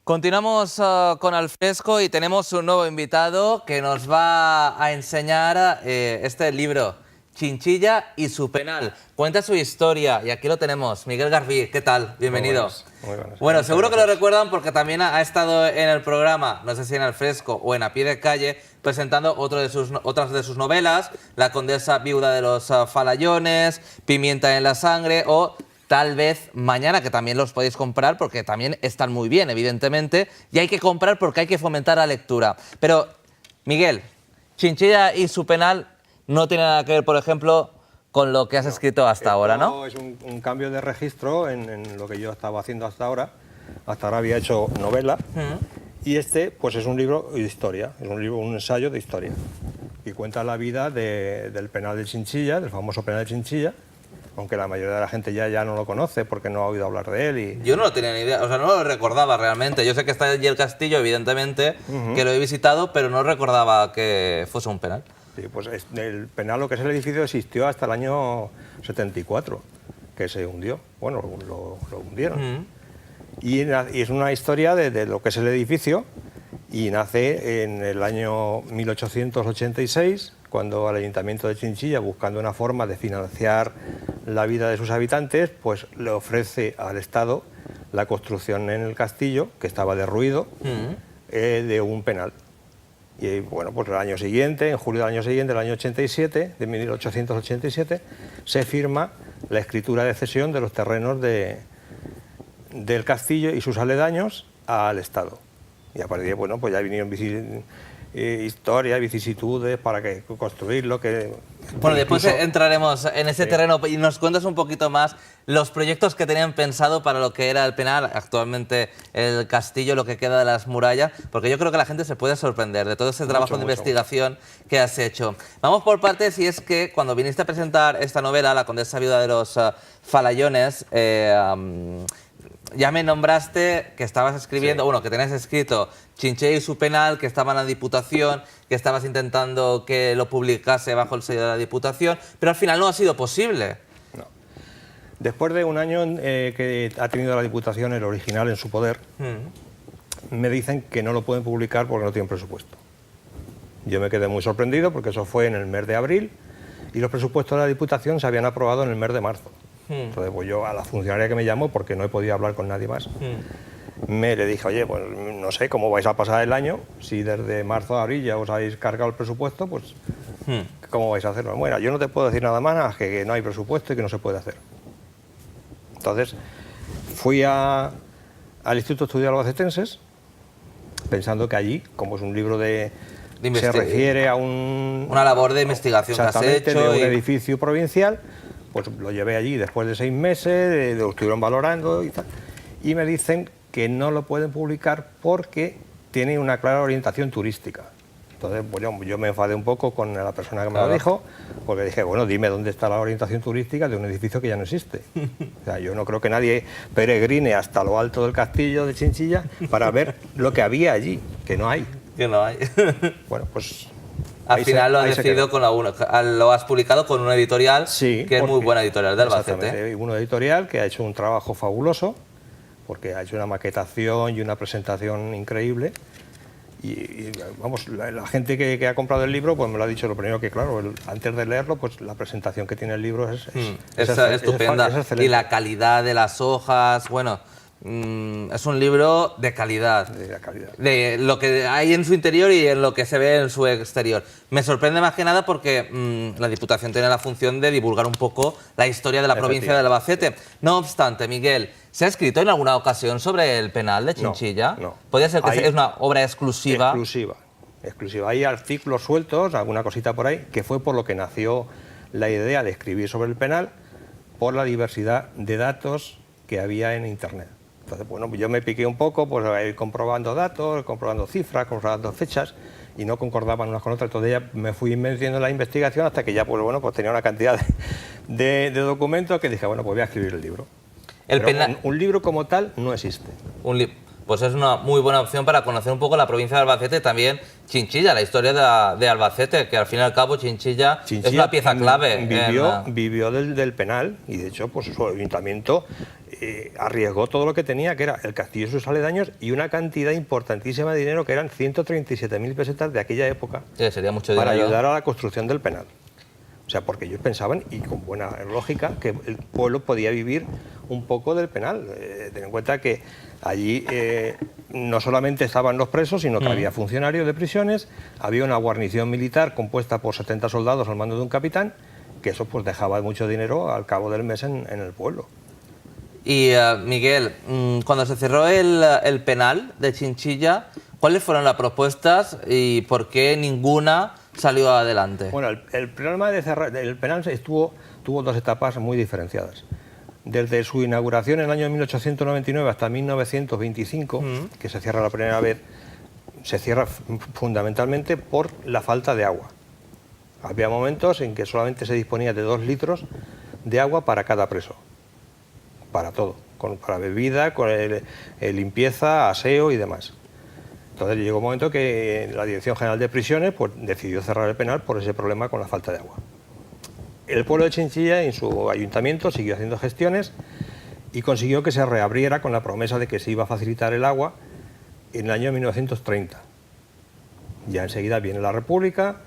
Continuamos con Al Fresco y tenemos un nuevo invitado que nos va a enseñar este libro, Chinchilla y su penal. Cuenta su historia y aquí lo tenemos. Miguel Garbí, ¿qué tal? Bienvenido. Muy buenas. Bueno, seguro que lo recuerdan porque también ha estado en el programa, no sé si en Al Fresco o en A Pie de Calle, presentando otras de sus novelas, La condesa viuda de los Falallones, Pimienta en la sangre o Tal vez mañana, que también los podéis comprar porque también están muy bien, evidentemente, y hay que comprar porque hay que fomentar la lectura. Pero, Miguel, Chinchilla y su penal no tiene nada que ver, por ejemplo, con lo que has escrito hasta ahora, ¿no? Es un cambio de registro en lo que yo estaba haciendo hasta ahora. Hasta ahora había hecho novela y este pues es un libro de historia, es un ensayo de historia y cuenta la vida del penal de Chinchilla, del famoso penal de Chinchilla, aunque la mayoría de la gente ya no lo conoce porque no ha oído hablar de él. Yo no lo tenía ni idea, o sea, no lo recordaba realmente. Yo sé que está allí el castillo, evidentemente, que lo he visitado, pero no recordaba que fuese un penal. Sí, pues el penal, lo que es el edificio, existió hasta el año 74, que se hundió. Bueno, lo hundieron. Y es una historia de lo que es el edificio y nace en el año 1886, cuando el Ayuntamiento de Chinchilla, buscando una forma de financiar la vida de sus habitantes, pues le ofrece al Estado la construcción en el castillo, que estaba derruido, de un penal. Y bueno, pues el año siguiente, en julio del año siguiente, el año 87, de 1887, se firma la escritura de cesión de los terrenos del castillo y sus aledaños al Estado. Y a partir de ahí, bueno, pues ya vinieron historias, vicisitudes para que construirlo. Bueno, después entraremos en ese terreno y nos cuentas un poquito más los proyectos que tenían pensado para lo que era el penal, actualmente el castillo, lo que queda de las murallas, porque yo creo que la gente se puede sorprender de todo ese trabajo de investigación que has hecho. Vamos por partes, y es que cuando viniste a presentar esta novela, La condesa viuda de los Falallones, ya me nombraste que estabas escribiendo, bueno, que tenías escrito Chinchilla y su penal, que estaba en la Diputación, que estabas intentando que lo publicase bajo el sello de la Diputación, pero al final no ha sido posible. No. Después de un año que ha tenido la Diputación el original en su poder, me dicen que no lo pueden publicar porque no tienen presupuesto. Yo me quedé muy sorprendido porque eso fue en el mes de abril y los presupuestos de la Diputación se habían aprobado en el mes de marzo. Entonces pues yo a la funcionaria que me llamó, porque no he podido hablar con nadie más, le dije, oye, pues no sé cómo vais a pasar el año, si desde marzo a abril ya os habéis cargado el presupuesto, pues ¿cómo vais a hacerlo? Bueno, yo no te puedo decir nada más que no hay presupuesto y que no se puede hacer. Entonces fui al Instituto de Estudios Albacetenses, pensando que allí, como es un libro se refiere a una labor de investigación que has hecho, de un edificio provincial, pues lo llevé allí después de 6 meses, lo estuvieron valorando y tal, y me dicen que no lo pueden publicar porque tiene una clara orientación turística. Entonces, bueno, yo me enfadé un poco con la persona que me lo dijo, porque dije, bueno, dime dónde está la orientación turística de un edificio que ya no existe. O sea, yo no creo que nadie peregrine hasta lo alto del castillo de Chinchilla para ver lo que había allí, que no hay. Que no hay. Bueno, pues al final lo has decidido con lo has publicado con una editorial, que es muy buena editorial de Albacete. Una editorial que ha hecho un trabajo fabuloso, porque ha hecho una maquetación y una presentación increíble. Y vamos, la gente que ha comprado el libro pues me lo ha dicho lo primero, que claro, antes de leerlo, pues la presentación que tiene el libro es estupenda. Es y la calidad de las hojas, bueno, es un libro de calidad. De lo que hay en su interior y en lo que se ve en su exterior. Me sorprende más que nada porque la Diputación tiene la función de divulgar un poco la historia de la provincia de Albacete. No obstante, Miguel, ¿se ha escrito en alguna ocasión sobre el penal de Chinchilla? No. ¿Podría ser que es una obra exclusiva? Exclusiva. Hay artículos sueltos, alguna cosita por ahí, que fue por lo que nació la idea de escribir sobre el penal, por la diversidad de datos que había en Internet. Entonces, bueno, yo me piqué un poco, pues a ir comprobando datos, comprobando cifras, comprobando fechas, y no concordaban unas con otras. Entonces ya me fui metiendo en la investigación hasta que ya, pues bueno, pues tenía una cantidad de documentos que dije, bueno, pues voy a escribir el libro. Un libro como tal no existe. pues es una muy buena opción para conocer un poco la provincia de Albacete y también Chinchilla, la historia de Albacete, que al fin y al cabo Chinchilla es una pieza clave. Vivió del penal y de hecho pues su ayuntamiento arriesgó todo lo que tenía, que era el castillo y sus aledaños, y una cantidad importantísima de dinero, que eran 137.000 pesetas de aquella época, sería mucho para dinero. ayudar a la construcción del penal. O sea, porque ellos pensaban, y con buena lógica, que el pueblo podía vivir un poco del penal. Ten en cuenta que allí no solamente estaban los presos, sino que había funcionarios de prisiones, había una guarnición militar compuesta por 70 soldados al mando de un capitán, que eso pues dejaba mucho dinero al cabo del mes en el pueblo. Y Miguel, cuando se cerró el penal de Chinchilla, ¿cuáles fueron las propuestas y por qué ninguna salió adelante? Bueno, el problema de cerrar el penal tuvo dos etapas muy diferenciadas. Desde su inauguración en el año 1899 hasta 1925, que se cierra la primera vez, se cierra fundamentalmente por la falta de agua. Había momentos en que solamente se disponía de 2 litros de agua para cada preso, para todo, para bebida, con limpieza, aseo y demás. Entonces llegó un momento que la Dirección General de Prisiones pues, decidió cerrar el penal por ese problema con la falta de agua. El pueblo de Chinchilla, en su ayuntamiento, siguió haciendo gestiones y consiguió que se reabriera con la promesa de que se iba a facilitar el agua en el año 1930. Ya enseguida viene la República,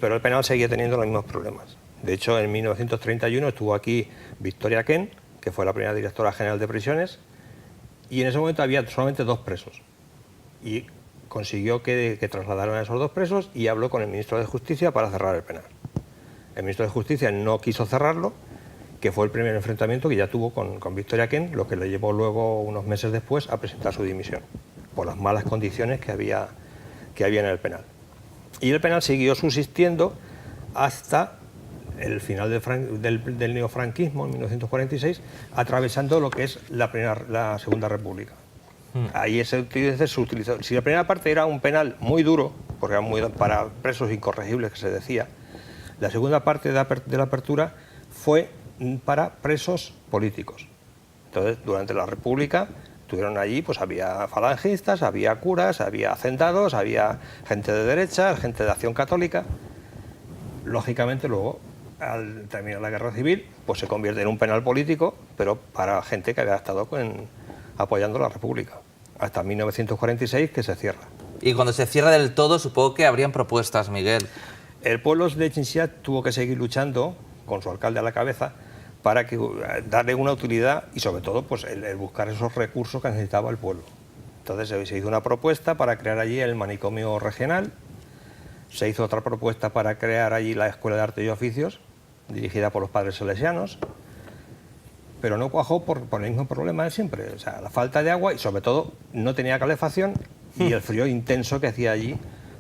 pero el penal seguía teniendo los mismos problemas. De hecho, en 1931 estuvo aquí Victoria Kent, que fue la primera directora general de prisiones, y en ese momento había solamente 2 presos. Y consiguió que trasladaran a esos 2 presos y habló con el ministro de Justicia para cerrar el penal. El ministro de Justicia no quiso cerrarlo, que fue el primer enfrentamiento que ya tuvo con Victoria Kent, lo que le llevó luego, unos meses después, a presentar su dimisión, por las malas condiciones que había en el penal. Y el penal siguió subsistiendo hasta el final del neofranquismo, en 1946, atravesando lo que es la Segunda República. Ahí se utilizó. Si la primera parte era un penal muy duro, porque era muy para presos incorregibles, que se decía, la segunda parte de la apertura fue para presos políticos. Entonces, durante la República, tuvieron allí, pues había falangistas, había curas, había hacendados, había gente de derecha, gente de Acción Católica. Lógicamente, luego, al terminar la Guerra Civil, pues se convierte en un penal político, pero para gente que había estado apoyando la República, hasta 1946, que se cierra. Y cuando se cierra del todo, supongo que habrían propuestas, Miguel. El pueblo de Chinchilla tuvo que seguir luchando, con su alcalde a la cabeza, para darle una utilidad y sobre todo pues, el buscar esos recursos que necesitaba el pueblo. Entonces se hizo una propuesta para crear allí el manicomio regional, se hizo otra propuesta para crear allí la Escuela de Arte y Oficios, dirigida por los padres salesianos, pero no cuajó por el mismo problema de siempre, o sea, la falta de agua y sobre todo no tenía calefacción y el frío intenso que hacía allí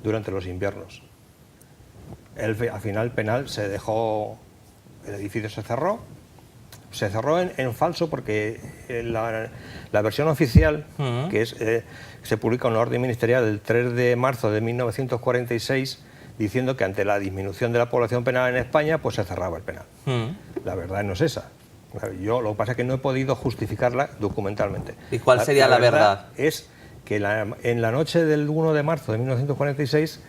durante los inviernos. Al final el penal se dejó, el edificio se cerró en falso porque la versión oficial, que se publica en una orden ministerial el 3 de marzo de 1946, diciendo que ante la disminución de la población penal en España, pues se cerraba el penal. La verdad no es esa. Yo lo que pasa es que no he podido justificarla documentalmente. ¿Y cuál sería la verdad? Es que en la noche del 1 de marzo de 1946,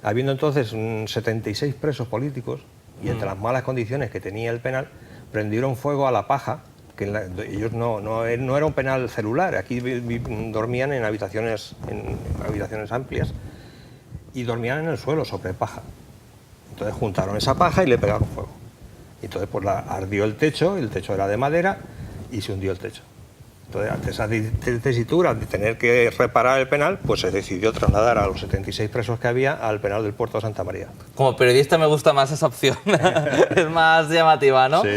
habiendo entonces 76 presos políticos, y entre las malas condiciones que tenía el penal, prendieron fuego a la paja, que ellos no era un penal celular, aquí dormían en habitaciones amplias, y dormían en el suelo, sobre paja. Entonces juntaron esa paja y le pegaron fuego. Entonces pues ardió el techo era de madera, y se hundió el techo. Entonces, ante esa tesitura de tener que reparar el penal, pues se decidió trasladar a los 76 presos que había al penal del Puerto de Santa María. Como periodista me gusta más esa opción, es más llamativa, ¿no? Sí.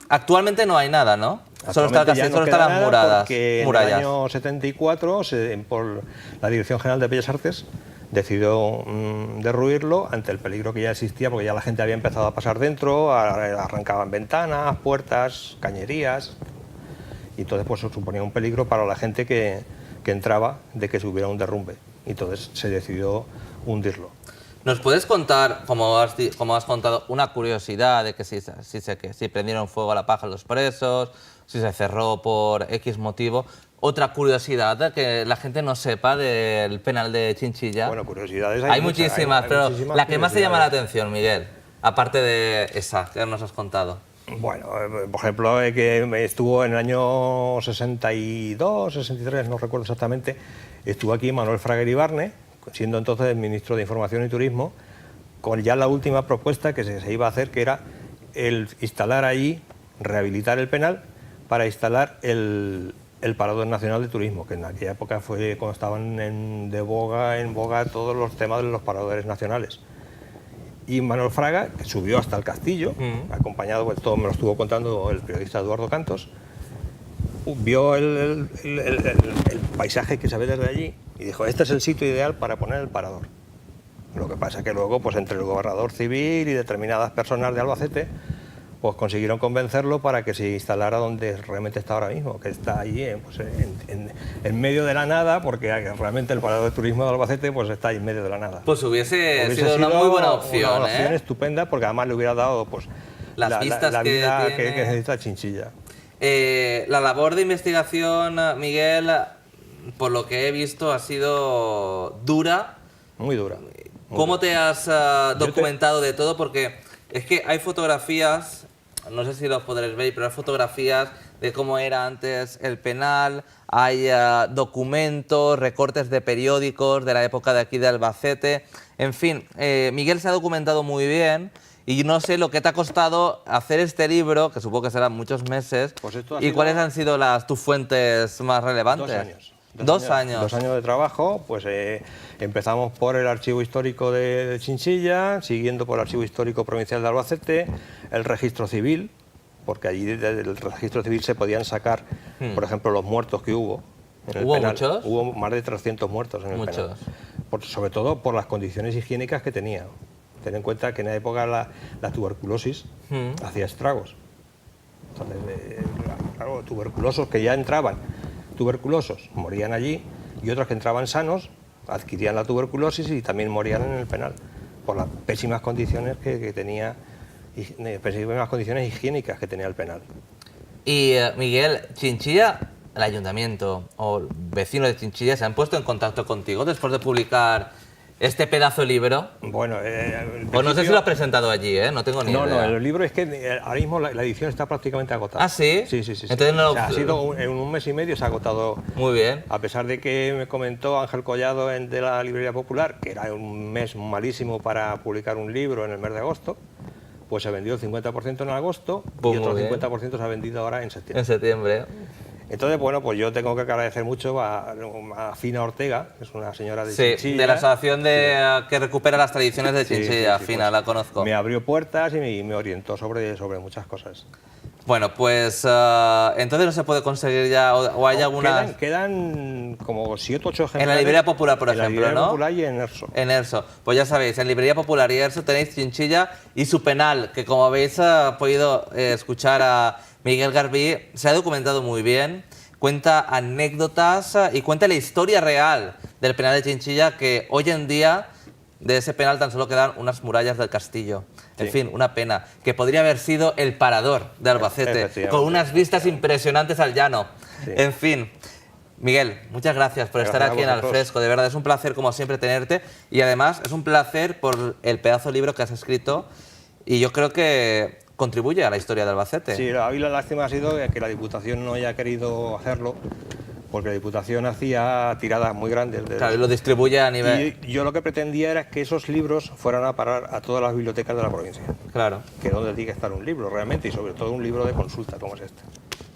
Actualmente no hay nada, ¿no? Solo está el castillo, solo están las murallas. Porque en el año 74, por la Dirección General de Bellas Artes, decidió derruirlo ante el peligro que ya existía, porque ya la gente había empezado a pasar dentro, arrancaban ventanas, puertas, cañerías. Y entonces pues suponía un peligro para la gente que entraba de que se hubiera un derrumbe. Y entonces se decidió hundirlo. ¿Nos puedes contar, como has contado, una curiosidad de que si prendieron fuego a la paja los presos, si se cerró por X motivo? otra curiosidad que la gente no sepa del penal de Chinchilla? Bueno, curiosidades hay muchísimas, pero muchísimas la que más te llama la curiosidades. atención, Miguel, aparte de esa que nos has contado. Bueno, por ejemplo, que estuvo en el año 62, 63, no recuerdo exactamente, estuvo aquí Manuel Fraga Iribarne, siendo entonces el ministro de Información y Turismo, con ya la última propuesta que se iba a hacer, que era el instalar allí, rehabilitar el penal, para instalar el Parador Nacional de Turismo, que en aquella época fue cuando estaban en boga todos los temas de los paradores nacionales. Y Manuel Fraga, que subió hasta el castillo, acompañado, pues todo me lo estuvo contando el periodista Eduardo Cantos, vio el paisaje que se ve desde allí y dijo, este es el sitio ideal para poner el parador. Lo que pasa es que luego, pues entre el gobernador civil y determinadas personas de Albacete, pues consiguieron convencerlo para que se instalara donde realmente está ahora mismo, que está allí en medio de la nada, porque realmente el Parador de Turismo de Albacete pues está ahí en medio de la nada. Pues hubiese sido una muy buena opción. Una opción estupenda, porque además le hubiera dado pues, las vistas la vida que que necesita Chinchilla. La labor de investigación, Miguel, por lo que he visto, ha sido dura. Muy dura. ¿Cómo te has documentado de todo? Porque es que hay fotografías, no sé si los podréis ver, pero hay fotografías de cómo era antes el penal, hay documentos, recortes de periódicos de la época de aquí de Albacete. En fin, Miguel se ha documentado muy bien y no sé lo que te ha costado hacer este libro, que supongo que serán muchos meses, Pues esto ha y sido cuáles han sido tus fuentes más relevantes. 2 años. 2 años. 2 años de trabajo, pues empezamos por el Archivo Histórico de Chinchilla, siguiendo por el Archivo Histórico Provincial de Albacete, el Registro Civil, porque allí del Registro Civil se podían sacar, por ejemplo, los muertos que hubo. En el ¿Hubo penal. muchos? Hubo más de 300 muertos en el Muchos. penal. Sobre todo por las condiciones higiénicas que tenía. Ten en cuenta que en la época la tuberculosis hacía estragos. Entonces, claro, tuberculosos que ya entraban, tuberculosos morían allí, y otros que entraban sanos adquirían la tuberculosis y también morían en el penal por las pésimas condiciones que tenía, pésimas condiciones higiénicas que tenía el penal. Y Miguel, Chinchilla, el ayuntamiento o vecinos de Chinchilla se han puesto en contacto contigo después de publicar este pedazo de libro. Bueno, Pues no sé si lo has presentado allí, ¿eh? No tengo ni idea. No, el libro es que ahora mismo la edición está prácticamente agotada. ¿Ah, sí? Sí. Entonces no... O sea, ha sido en un mes y medio se ha agotado. Muy bien. A pesar de que me comentó Ángel Collado de la Librería Popular, que era un mes malísimo para publicar un libro en el mes de agosto, pues se vendió el 50% en agosto Pues y otro muy bien. 50% se ha vendido ahora en septiembre. En septiembre. Entonces, bueno, pues yo tengo que agradecer mucho a Fina Ortega, que es una señora de Sí, Chinchilla. de la asociación que recupera las tradiciones de Chinchilla, Sí, Fina, pues, la conozco. Me abrió puertas y me orientó sobre muchas cosas. Bueno, pues entonces no se puede conseguir ya, o hay algunas... Quedan como 7 o 8 ejemplares. En la Librería Popular, por ejemplo, En la Librería ¿no? Popular y en Erso. En Erso. Pues ya sabéis, en Librería Popular y Erso tenéis Chinchilla y su penal, que como habéis podido escuchar a Miguel Garbí, se ha documentado muy bien, cuenta anécdotas y cuenta la historia real del penal de Chinchilla, que hoy en día de ese penal tan solo quedan unas murallas del castillo. En Sí. fin, una pena, que podría haber sido el parador de Albacete, Efectivamente. con unas vistas impresionantes al llano. Sí. En fin, Miguel, muchas gracias por estar Gracias a aquí en Al vosotros. Fresco. De verdad, es un placer como siempre tenerte y además es un placer por el pedazo de libro que has escrito y yo creo que contribuye a la historia de Albacete. Sí, la lástima ha sido que la Diputación no haya querido hacerlo, porque la Diputación hacía tiradas muy grandes. Claro, y lo distribuye a nivel... Y yo lo que pretendía era que esos libros fueran a parar a todas las bibliotecas de la provincia, Claro. que es donde tiene que estar un libro realmente, y sobre todo un libro de consulta como es este.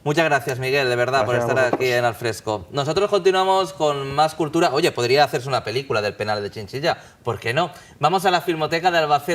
Muchas gracias, Miguel, de verdad, por Gracias a estar vosotros. aquí en Al Fresco. Nosotros continuamos con más cultura. Oye, podría hacerse una película del penal de Chinchilla, ¿por qué no? Vamos a la Filmoteca de Albacete.